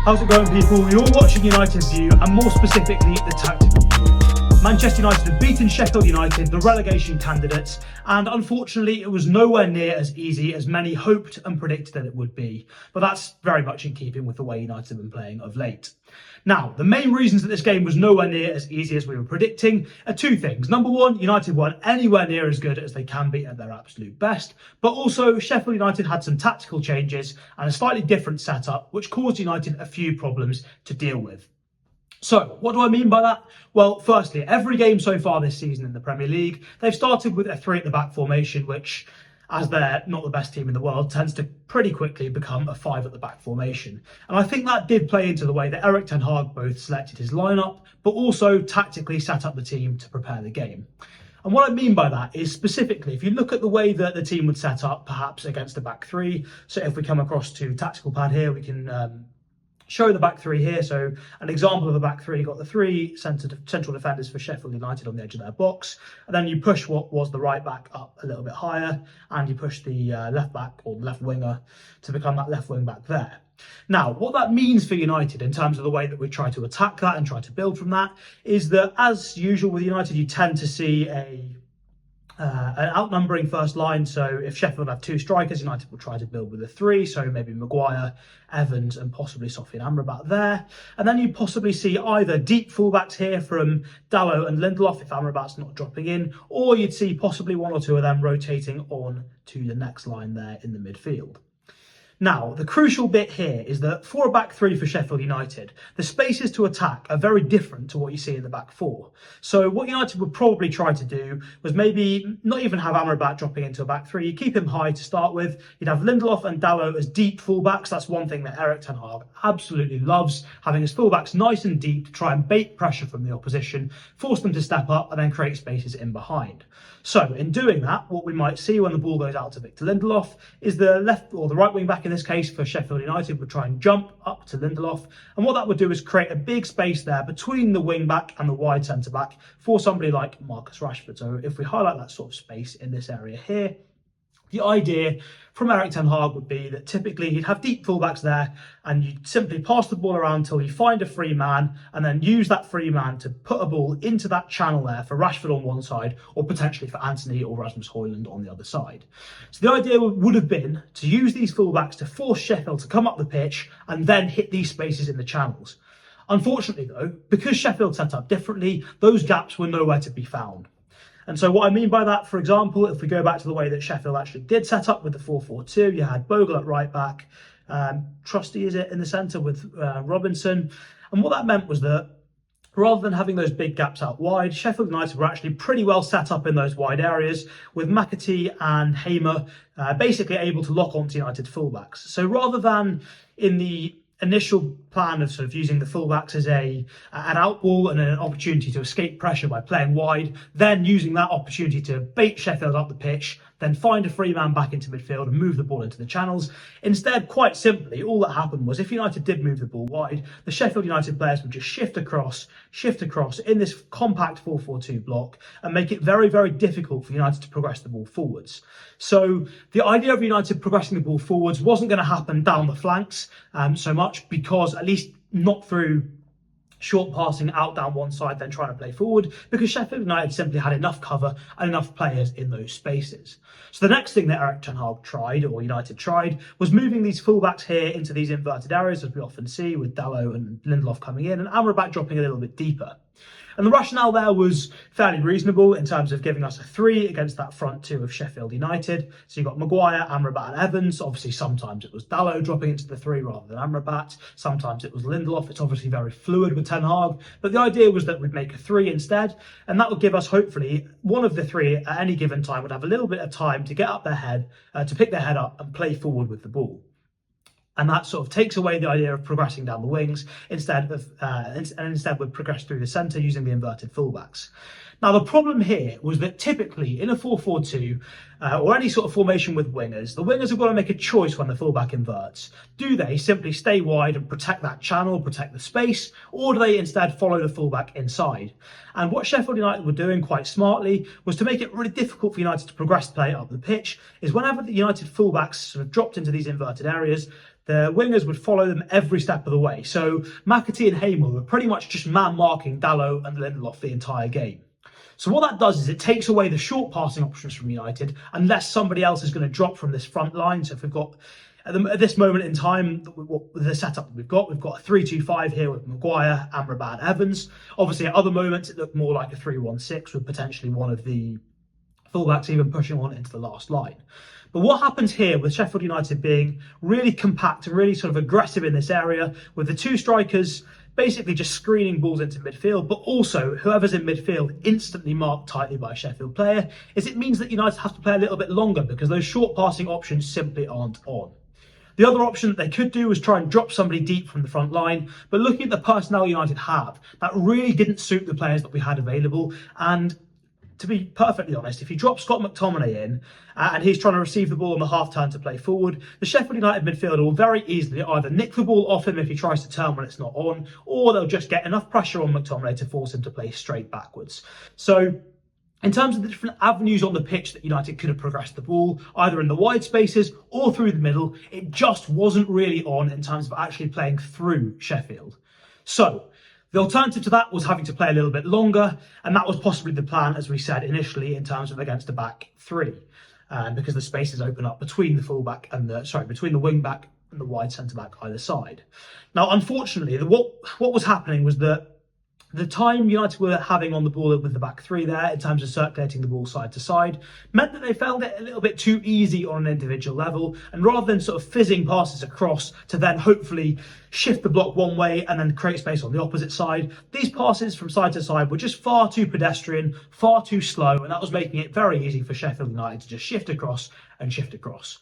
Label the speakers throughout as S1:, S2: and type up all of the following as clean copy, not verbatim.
S1: How's it going, people? You're watching United's View, and more specifically, the tactical view. Manchester United have beaten Sheffield United, the relegation candidates, and unfortunately it was nowhere near as easy as many hoped and predicted that it would be. But that's very much in keeping with the way United have been playing of late. Now, the main reasons that this game was nowhere near as easy as we were predicting are two things. Number one, United weren't anywhere near as good as they can be at their absolute best, but also Sheffield United had some tactical changes and a slightly different setup, which caused United a few problems to deal with. So, what do I mean by that? Well, firstly, every game so far this season in the Premier League, they've started with a three at the back formation, which, as they're not the best team in the world, tends to pretty quickly become a five at the back formation. And I think that did play into the way that Erik ten Hag both selected his lineup, but also tactically set up the team to prepare the game. And what I mean by that is specifically, if you look at the way that the team would set up, perhaps against the back three, so if we come across to tactical pad here, we can show the back three here. So an example of a back three, got the three central defenders for Sheffield United on the edge of their box, and then you push what was the right back up a little bit higher, and you push the left back or the left winger to become that left wing back there. Now, what that means for United in terms of the way that we try to attack that and try to build from that is that, as usual with United, you tend to see an outnumbering first line. So if Sheffield have two strikers, United will try to build with a three. So maybe Maguire, Evans, and possibly Sofian Amrabat there. And then you possibly see either deep fullbacks here from Dalot and Lindelof if Amrabat's not dropping in, or you'd see possibly one or two of them rotating on to the next line there in the midfield. Now, the crucial bit here is that for a back three for Sheffield United, the spaces to attack are very different to what you see in the back four. So what United would probably try to do was maybe not even have Amrabat dropping into a back three. You keep him high to start with. You'd have Lindelof and Dalot as deep fullbacks. That's one thing that Erik ten Hag absolutely loves, having his fullbacks nice and deep to try and bait pressure from the opposition, force them to step up and then create spaces in behind. So in doing that, what we might see when the ball goes out to Victor Lindelof is the left or the right wing back in this case for Sheffield United would try and jump up to Lindelof, and what that would do is create a big space there between the wing back and the wide centre back for somebody like Marcus Rashford. So if we highlight that sort of space in this area here, the idea from Erik ten Hag would be that typically he'd have deep fullbacks there and you'd simply pass the ball around until you find a free man and then use that free man to put a ball into that channel there for Rashford on one side or potentially for Anthony or Rasmus Højlund on the other side. So the idea would have been to use these fullbacks to force Sheffield to come up the pitch and then hit these spaces in the channels. Unfortunately though, because Sheffield set up differently, those gaps were nowhere to be found. And so what I mean by that, for example, if we go back to the way that Sheffield actually did set up with the 4-4-2, you had Bogle at right back, Trusty is it in the centre with Robinson. And what that meant was that rather than having those big gaps out wide, Sheffield United were actually pretty well set up in those wide areas with McAtee and Hamer basically able to lock onto United fullbacks. So rather than in the initial plan of sort of using the fullbacks as an outball and an opportunity to escape pressure by playing wide, then using that opportunity to bait Sheffield up the pitch, then find a free man back into midfield and move the ball into the channels. Instead, quite simply, all that happened was if United did move the ball wide, the Sheffield United players would just shift across in this compact 4-4-2 block and make it very, very difficult for United to progress the ball forwards. So the idea of United progressing the ball forwards wasn't going to happen down the flanks so much, because at least not through short passing out down one side then trying to play forward, because Sheffield United simply had enough cover and enough players in those spaces. So the next thing that Erik ten Hag tried, or United tried, was moving these fullbacks here into these inverted areas, as we often see with Dalot and Lindelof coming in and Amrabat dropping a little bit deeper. And the rationale there was fairly reasonable in terms of giving us a three against that front two of Sheffield United. So you've got Maguire, Amrabat and Evans. Obviously, sometimes it was Dalot dropping into the three rather than Amrabat. Sometimes it was Lindelof. It's obviously very fluid with Ten Hag. But the idea was that we'd make a three instead. And that would give us, hopefully, one of the three at any given time would have a little bit of time to get up their head, to pick their head up and play forward with the ball. And that sort of takes away the idea of progressing down the wings instead would progress through the centre using the inverted fullbacks. Now, the problem here was that typically in a 4-4-2 or any sort of formation with wingers, the wingers have got to make a choice when the fullback inverts. Do they simply stay wide and protect that channel, protect the space, or do they instead follow the fullback inside? And what Sheffield United were doing quite smartly was to make it really difficult for United to progress play up the pitch, is whenever the United fullbacks sort of dropped into these inverted areas, the wingers would follow them every step of the way. So McAtee and Haymore were pretty much just man-marking Dalot and Lindelof the entire game. So what that does is it takes away the short passing options from United, unless somebody else is going to drop from this front line. So if we've got, at this moment in time, the setup that we've got a 3-2-5 here with Maguire, Amrabat, Evans. Obviously, at other moments, it looked more like a 3-1-6 with potentially one of the fullbacks even pushing on into the last line. But what happens here with Sheffield United being really compact and really sort of aggressive in this area, with the two strikers basically just screening balls into midfield, but also whoever's in midfield instantly marked tightly by a Sheffield player, is it means that United have to play a little bit longer because those short passing options simply aren't on. The other option that they could do was try and drop somebody deep from the front line, but looking at the personnel United have, that really didn't suit the players that we had available. And to be perfectly honest, if you drop Scott McTominay in and he's trying to receive the ball on the half turn to play forward, the Sheffield United midfielder will very easily either nick the ball off him if he tries to turn when it's not on, or they'll just get enough pressure on McTominay to force him to play straight backwards. So in terms of the different avenues on the pitch that United could have progressed the ball, either in the wide spaces or through the middle, it just wasn't really on in terms of actually playing through Sheffield. So the alternative to that was having to play a little bit longer, and that was possibly the plan, as we said initially, in terms of against the back three, because the spaces open up between the between the wing back and the wide centre back either side. Now, unfortunately, what was happening was that the time United were having on the ball with the back three there, in terms of circulating the ball side to side, meant that they found it a little bit too easy on an individual level. And rather than sort of fizzing passes across to then hopefully shift the block one way and then create space on the opposite side, these passes from side to side were just far too pedestrian, far too slow, and that was making it very easy for Sheffield United to just shift across and shift across.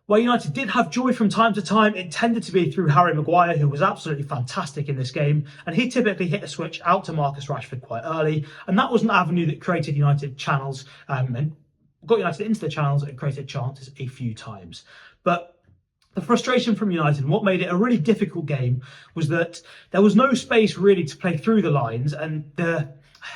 S1: Where United did have joy from time to time, it tended to be through Harry Maguire, who was absolutely fantastic in this game, and he typically hit a switch out to Marcus Rashford quite early, and that was an avenue that created United channels and got United into the channels and created chances a few times. But the frustration from United and what made it a really difficult game was that there was no space really to play through the lines, and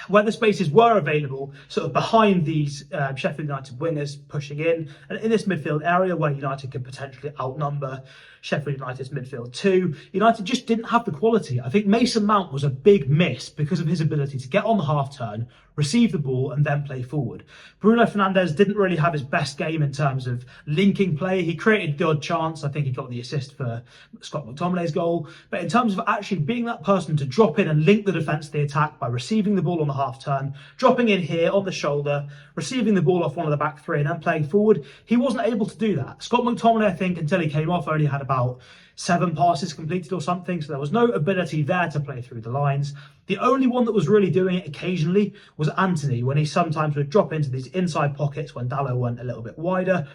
S1: where the spaces were available, sort of behind these Sheffield United wingers pushing in, and in this midfield area where United could potentially outnumber Sheffield United's midfield too, United just didn't have the quality. I think Mason Mount was a big miss because of his ability to get on the half turn, receive the ball and then play forward. Bruno Fernandes didn't really have his best game in terms of linking play. He created the odd chance. I think he got the assist for Scott McTominay's goal. But in terms of actually being that person to drop in and link the defence to the attack by receiving the ball on the half turn, dropping in here on the shoulder, receiving the ball off one of the back three and then playing forward, he wasn't able to do that. Scott McTominay, I think, until he came off, only had about 7 passes completed or something, so there was no ability there to play through the lines. The only one that was really doing it occasionally was Anthony, when he sometimes would drop into these inside pockets when Dalot went a little bit wider.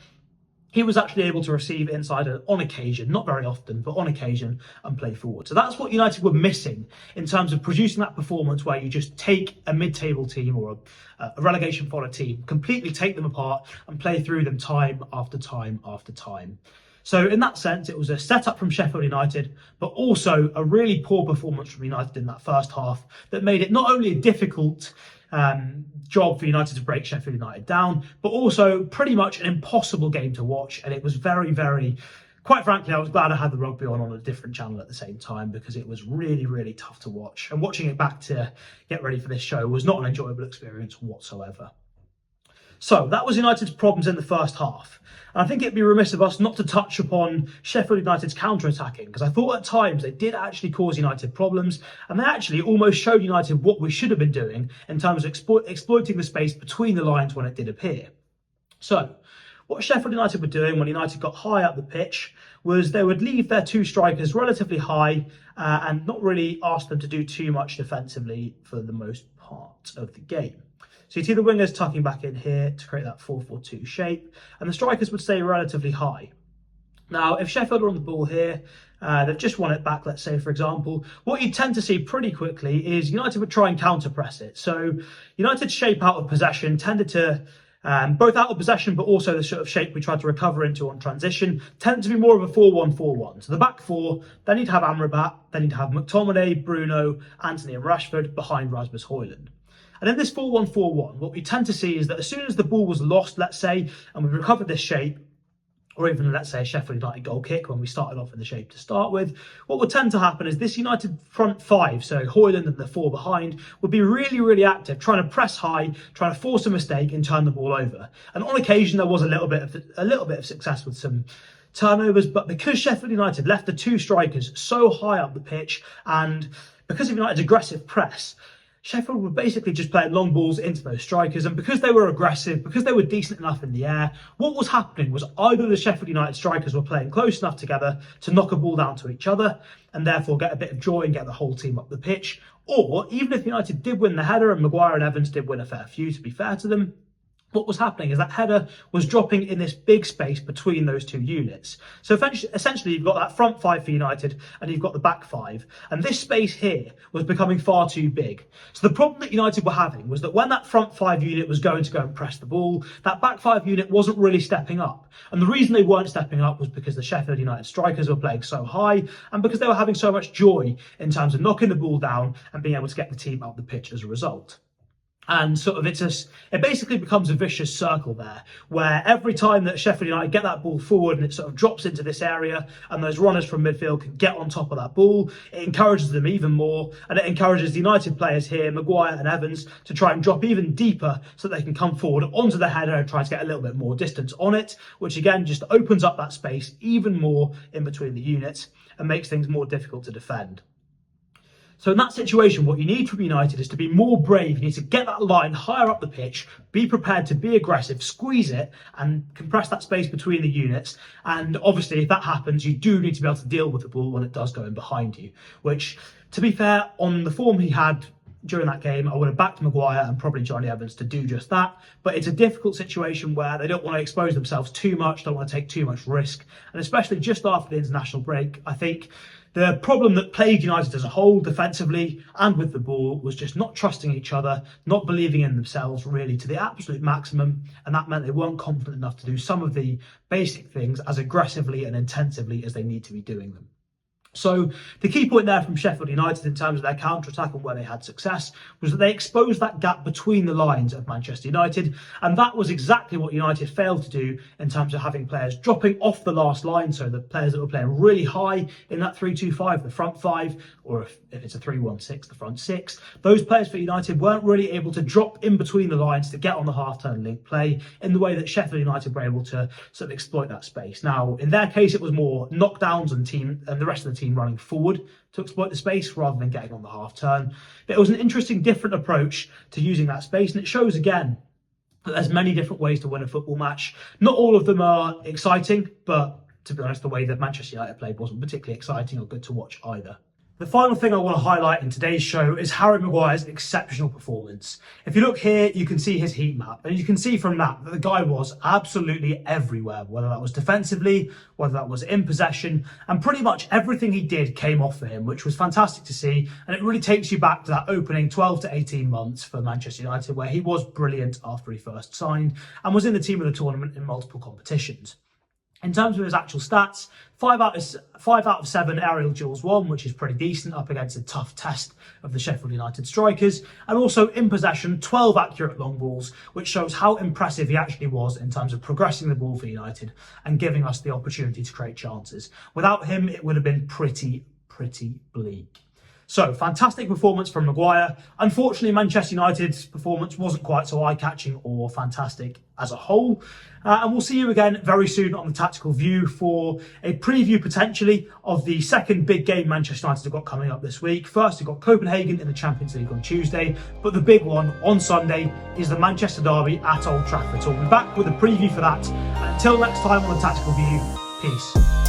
S1: He was actually able to receive inside on occasion, not very often, but on occasion, and play forward. So that's what United were missing in terms of producing that performance where you just take a mid-table team or a relegation fodder team, completely take them apart and play through them time after time after time. So in that sense, it was a setup from Sheffield United, but also a really poor performance from United in that first half that made it not only a difficult job for United to break Sheffield United down, but also pretty much an impossible game to watch. And it was very, very, quite frankly, I was glad I had the rugby on a different channel at the same time, because it was really, really tough to watch. And watching it back to get ready for this show was not an enjoyable experience whatsoever. So that was United's problems in the first half. And I think it'd be remiss of us not to touch upon Sheffield United's counter-attacking, because I thought at times they did actually cause United problems, and they actually almost showed United what we should have been doing in terms of exploiting the space between the lines when it did appear. So what Sheffield United were doing when United got high up the pitch was they would leave their two strikers relatively high and not really ask them to do too much defensively for the most part of the game. So you see the wingers tucking back in here to create that 4-4-2 shape, and the strikers would stay relatively high. Now, if Sheffield are on the ball here, they've just won it back, let's say, for example, what you tend to see pretty quickly is United would try and counter-press it. So United's shape out of possession tended to, both out of possession, but also the sort of shape we tried to recover into on transition, tended to be more of a 4-1-4-1. So the back four, then you'd have Amrabat, then you'd have McTominay, Bruno, Anthony and Rashford behind Rasmus Højlund. And in this 4-1-4-1, what we tend to see is that as soon as the ball was lost, let's say, and we recovered this shape, or even let's say a Sheffield United goal kick when we started off in the shape to start with, what would tend to happen is this United front five, so Højlund and the four behind, would be really, really active, trying to press high, trying to force a mistake and turn the ball over. And on occasion there was a little bit of success with some turnovers, but because Sheffield United left the two strikers so high up the pitch, and because of United's aggressive press, Sheffield were basically just playing long balls into those strikers, and because they were aggressive, because they were decent enough in the air, what was happening was either the Sheffield United strikers were playing close enough together to knock a ball down to each other and therefore get a bit of joy and get the whole team up the pitch, or even if United did win the header, and Maguire and Evans did win a fair few to be fair to them, what was happening is that header was dropping in this big space between those two units. So essentially you've got that front five for United and you've got the back five. And this space here was becoming far too big. So the problem that United were having was that when that front five unit was going to go and press the ball, that back five unit wasn't really stepping up. And the reason they weren't stepping up was because the Sheffield United strikers were playing so high and because they were having so much joy in terms of knocking the ball down and being able to get the team up the pitch as a result. And sort of it basically becomes a vicious circle there, where every time that Sheffield United get that ball forward and it sort of drops into this area and those runners from midfield can get on top of that ball, it encourages them even more, and it encourages the United players here, Maguire and Evans, to try and drop even deeper so that they can come forward onto the header and try to get a little bit more distance on it, which again just opens up that space even more in between the units and makes things more difficult to defend. So in that situation, what you need from United is to be more brave. You need to get that line higher up the pitch, be prepared to be aggressive, squeeze it and compress that space between the units. And obviously, if that happens, you do need to be able to deal with the ball when it does go in behind you, which, to be fair, on the form he had during that game, I would have backed Maguire and probably Johnny Evans to do just that. But it's a difficult situation where they don't want to expose themselves too much, don't want to take too much risk. And especially just after the international break, I think the problem that plagued United as a whole, defensively and with the ball, was just not trusting each other, not believing in themselves really to the absolute maximum. And that meant they weren't confident enough to do some of the basic things as aggressively and intensively as they need to be doing them. So the key point there from Sheffield United in terms of their counter-attack and where they had success was that they exposed that gap between the lines of Manchester United, and that was exactly what United failed to do in terms of having players dropping off the last line, so the players that were playing really high in that 3-2-5, the front five, or if it's a 3-1-6, the front six, those players for United weren't really able to drop in between the lines to get on the half-turn link play in the way that Sheffield United were able to sort of exploit that space. Now, in their case, it was more knockdowns and the rest of the team running forward to exploit the space rather than getting on the half turn. But it was an interesting, different approach to using that space, and it shows again that there's many different ways to win a football match. Not all of them are exciting, but to be honest, the way that Manchester United played wasn't particularly exciting or good to watch either. The final thing I want to highlight in today's show is Harry Maguire's exceptional performance. If you look here, you can see his heat map, and you can see from that the guy was absolutely everywhere, whether that was defensively, whether that was in possession, and pretty much everything he did came off for him, which was fantastic to see, and it really takes you back to that opening 12 to 18 months for Manchester United, where he was brilliant after he first signed and was in the team of the tournament in multiple competitions. In terms of his actual stats, 5 out of 7 aerial duels won, which is pretty decent up against a tough test of the Sheffield United strikers. And also in possession, 12 accurate long balls, which shows how impressive he actually was in terms of progressing the ball for United and giving us the opportunity to create chances. Without him, it would have been pretty bleak. So, fantastic performance from Maguire. Unfortunately, Manchester United's performance wasn't quite so eye-catching or fantastic as a whole. And we'll see you again very soon on the Tactical View for a preview, potentially, of the second big game Manchester United have got coming up this week. First, we've got Copenhagen in the Champions League on Tuesday, but the big one on Sunday is the Manchester Derby at Old Trafford. So we'll be back with a preview for that. And until next time on the Tactical View, peace.